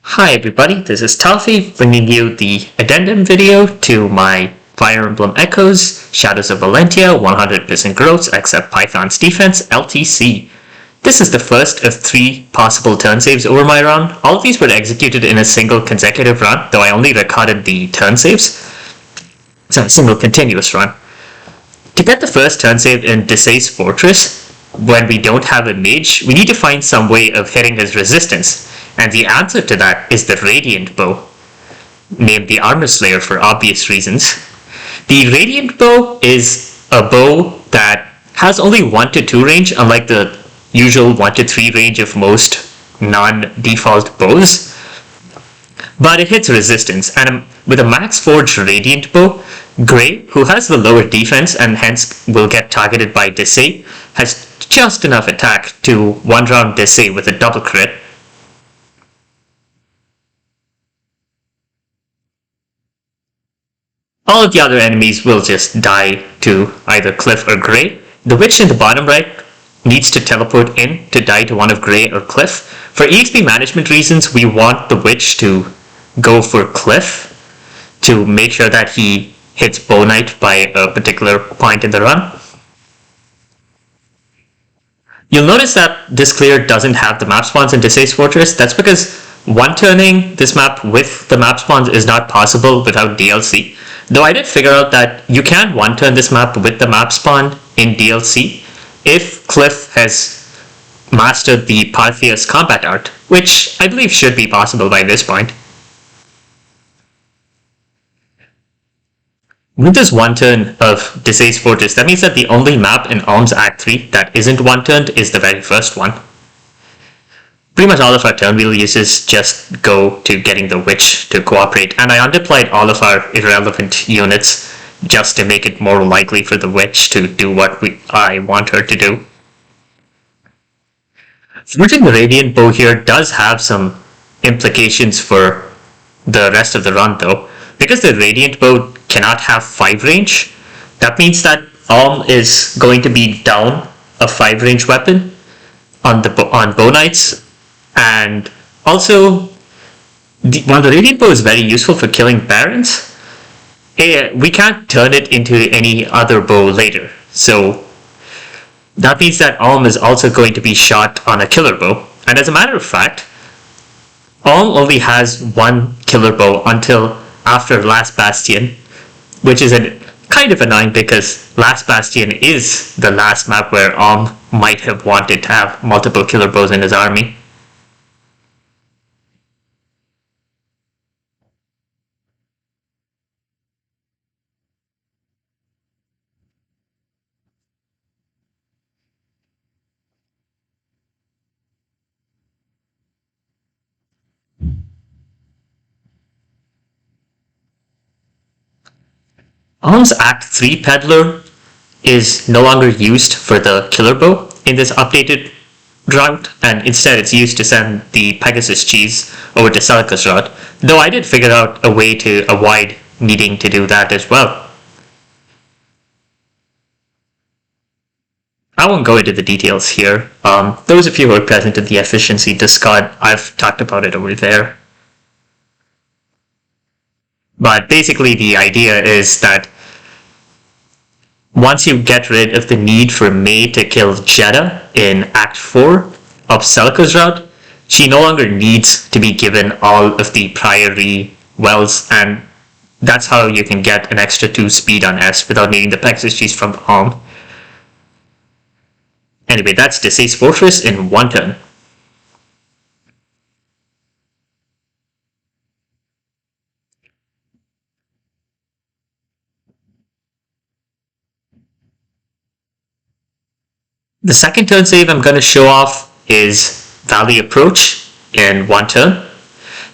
Hi everybody, this is Talfi bringing you the addendum video to my Fire Emblem Echoes, Shadows of Valentia, 100% growth except Python's defense, LTC. This is the first of 3 possible turn saves over my run. All of these were executed in a single consecutive run, though I only recorded the turn saves. So a single continuous run. To get the first turn save in Desaix's Fortress, when we don't have a mage, we need to find some way of hitting his resistance. And the answer to that is the Radiant Bow, named the Armor Slayer for obvious reasons. The Radiant Bow is a bow that has only 1 to 2 range, unlike the usual 1 to 3 range of most non-default bows. But it hits resistance, and with a Max Forge Radiant Bow, Grey, who has the lower defense and hence will get targeted by Desaix, has just enough attack to one-round Desaix with a double crit. All of the other enemies will just die to either Cliff or Grey. The witch in the bottom right needs to teleport in to die to one of Grey or Cliff. For EXP management reasons, we want the witch to go for Cliff to make sure that he hits Bow Knight by a particular point in the run. You'll notice that this clear doesn't have the map spawns in Desaix's Fortress. That's because one-turning this map with the map spawns is not possible without DLC. Though I did figure out that you can one-turn this map with the map spawn in DLC if Cliff has mastered the Parthia's combat art, which I believe should be possible by this point. With this one-turn of Desaix's Fortress, that means that the only map in Alm's Act 3 that isn't one-turned is the very first one. Pretty much all of our turn wheel uses just go to getting the witch to cooperate, and I undeployed all of our irrelevant units just to make it more likely for the witch to do what I want her to do. Forging the Radiant Bow here does have some implications for the rest of the run though. Because the Radiant Bow cannot have 5 range, that means that Alm is going to be down a 5 range weapon on Bow Knights. And also, while the Radiant Bow is very useful for killing Barons, we can't turn it into any other bow later. So that means that Alm is also going to be shot on a killer bow. And as a matter of fact, Alm only has 1 killer bow until after Last Bastion, which is kind of annoying because Last Bastion is the last map where Alm might have wanted to have multiple killer bows in his army. Alm's Act 3 Peddler is no longer used for the killer bow in this updated route, and instead it's used to send the Pegasus cheese over to Celica's route, though I did figure out a way to avoid needing to do that as well. I won't go into the details here. Those of you who are present in the efficiency Discord, I've talked about it over there. But basically the idea is that once you get rid of the need for May to kill Jeddah in Act 4 of Celica's route, she no longer needs to be given all of the Priory wells, and that's how you can get an extra 2 speed on S without needing the Pegasus cheese from Alm. Anyway, that's Desaix's Fortress in 1 turn. The second turn save I'm going to show off is Valley Approach in 1 turn.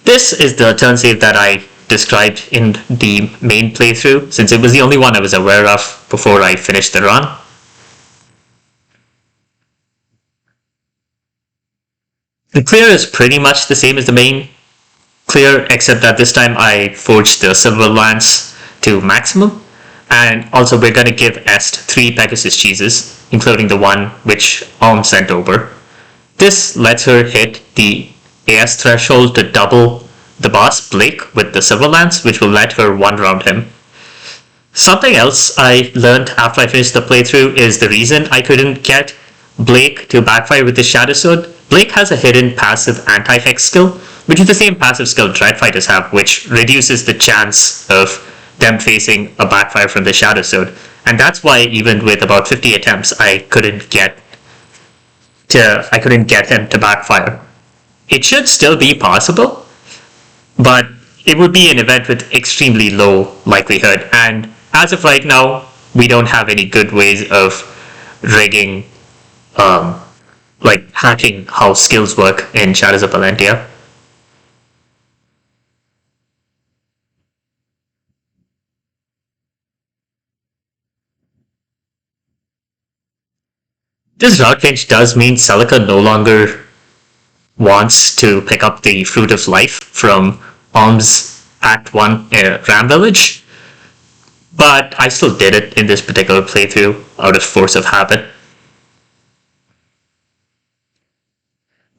This is the turn save that I described in the main playthrough, since it was the only one I was aware of before I finished the run. The clear is pretty much the same as the main clear, except that this time I forged the Silver Lance to maximum. And also we're going to give Est 3 Pegasus cheeses, including the one which Alm sent over. This lets her hit the AS threshold to double the boss, Blake, with the Silver Lance, which will let her one-round him. Something else I learned after I finished the playthrough is the reason I couldn't get Blake to backfire with his Shadow Sword. Blake has a hidden passive anti-hex skill, which is the same passive skill Dreadfighters have, which reduces the chance of them facing a backfire from the Shadow Sword. And that's why even with about 50 attempts, I couldn't get him to backfire. It should still be possible, but it would be an event with extremely low likelihood. And as of right now, we don't have any good ways of rigging, like hacking how skills work in Shadows of Valentia. This route change does mean Celica no longer wants to pick up the Fruit of Life from Alm's Act 1 Ram Village, but I still did it in this particular playthrough out of force of habit.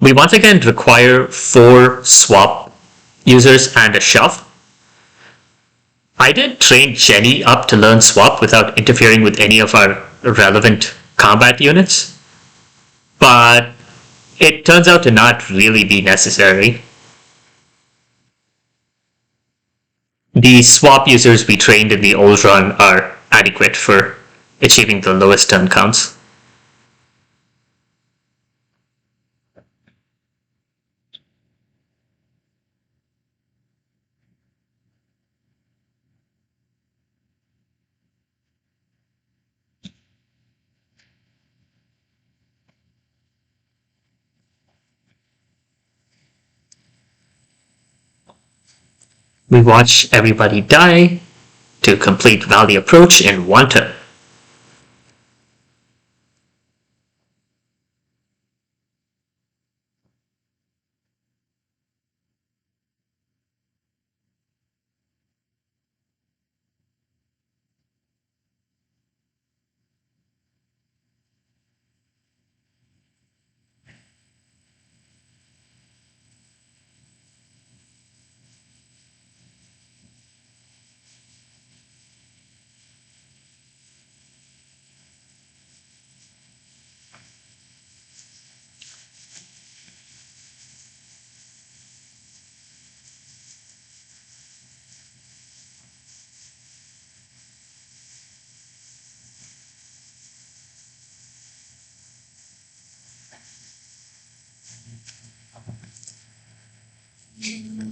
We once again require 4 swap users and a shove. I did train Jenny up to learn swap without interfering with any of our relevant combat units, but it turns out to not really be necessary. The swap users we trained in the old run are adequate for achieving the lowest turn counts. We watch everybody die to complete Valley Approach in 1 turn.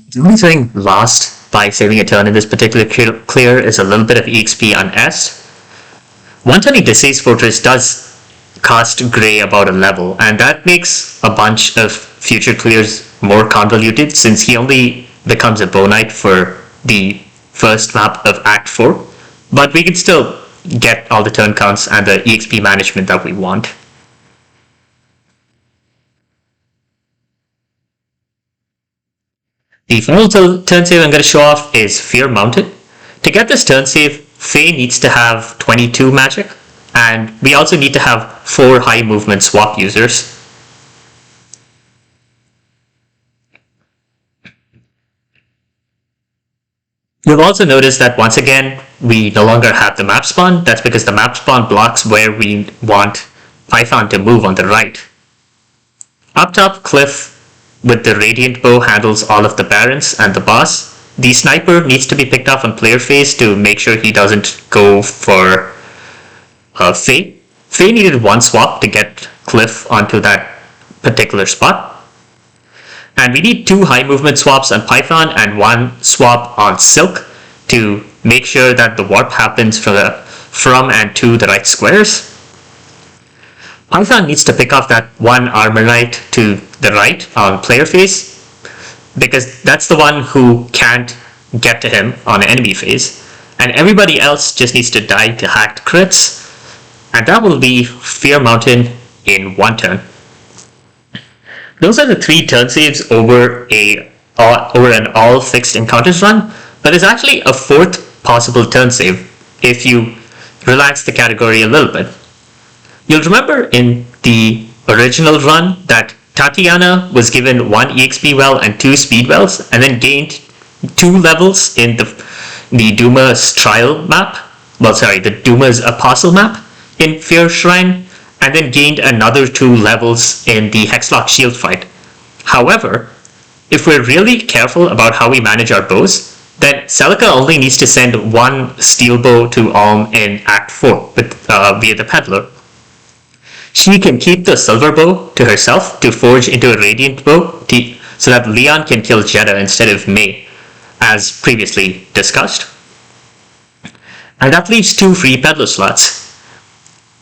Doing something lost by saving a turn in this particular clear is a little bit of EXP on S. 120 Desaix Fortress does cost Grey about a level, and that makes a bunch of future clears more convoluted since he only becomes a Bow Knight for the first map of Act 4, but we can still get all the turn counts and the EXP management that we want. The final turn save I'm going to show off is Fear Mounted. To get this turn save, Faye needs to have 22 magic, and we also need to have 4 high movement swap users. You'll also notice that once again, we no longer have the map spawn. That's because the map spawn blocks where we want Python to move on the right. Up top, Cliff with the Radiant Bow handles all of the Barons and the boss. The Sniper needs to be picked off on player phase to make sure he doesn't go for Faye. Faye needed 1 swap to get Cliff onto that particular spot. And we need 2 high movement swaps on Python and 1 swap on Silk to make sure that the warp happens from and to the right squares. Python needs to pick off that 1 Armor Knight to the right on player phase, because that's the one who can't get to him on enemy phase, and everybody else just needs to die to hacked crits, and that will be Fear Mountain in 1 turn. Those are the 3 turn saves over an all fixed encounters run, but there's actually a 4th possible turn save if you relax the category a little bit. You'll remember in the original run that Tatiana was given 1 EXP well and 2 speed wells, and then gained 2 levels in the Duma's trial map. Well, sorry, the Duma's apostle map in Fear Shrine, and then gained another 2 levels in the Hexlock shield fight. However, if we're really careful about how we manage our bows, then Celica only needs to send 1 steel bow to Alm in Act 4 via the Peddler. She can keep the silver bow to herself to forge into a radiant bow so that Leon can kill Jeddah instead of May, as previously discussed. And that leaves 2 free Peddler slots.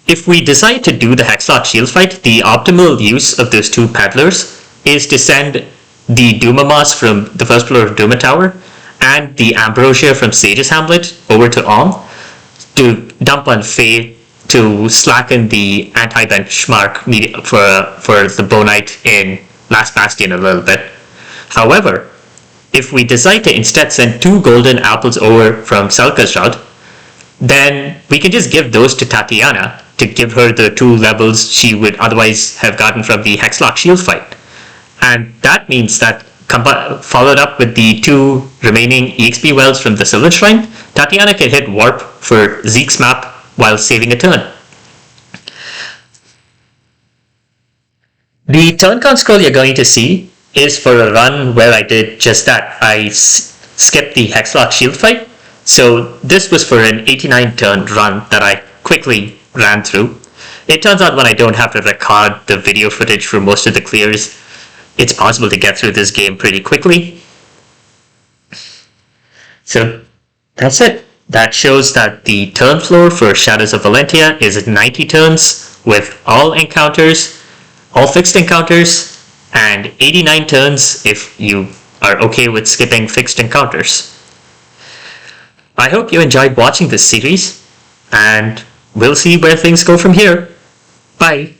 If we decide to do the Hexlock shield fight, the optimal use of those 2 Peddlers is to send the Duma Moss from the first floor of Duma Tower and the Ambrosia from Sage's Hamlet over to Alm to dump on Faye to slacken the anti-benchmark for the Bow Knight in Last Bastion a little bit. However, if we decide to instead send 2 golden apples over from Celica's route, then we can just give those to Tatiana to give her the 2 levels she would otherwise have gotten from the Hexlock shield fight. And that means that followed up with the 2 remaining EXP wells from the Silver Shrine, Tatiana can hit Warp for Zeke's map while saving a turn. The turn count scroll you're going to see is for a run where I did just that. I skipped the Hexlock shield fight. So this was for an 89 turn run that I quickly ran through. It turns out when I don't have to record the video footage for most of the clears, it's possible to get through this game pretty quickly. So that's it. That shows that the turn floor for Shadows of Valentia is 90 turns with all encounters, all fixed encounters, and 89 turns if you are okay with skipping fixed encounters. I hope you enjoyed watching this series, and we'll see where things go from here. Bye!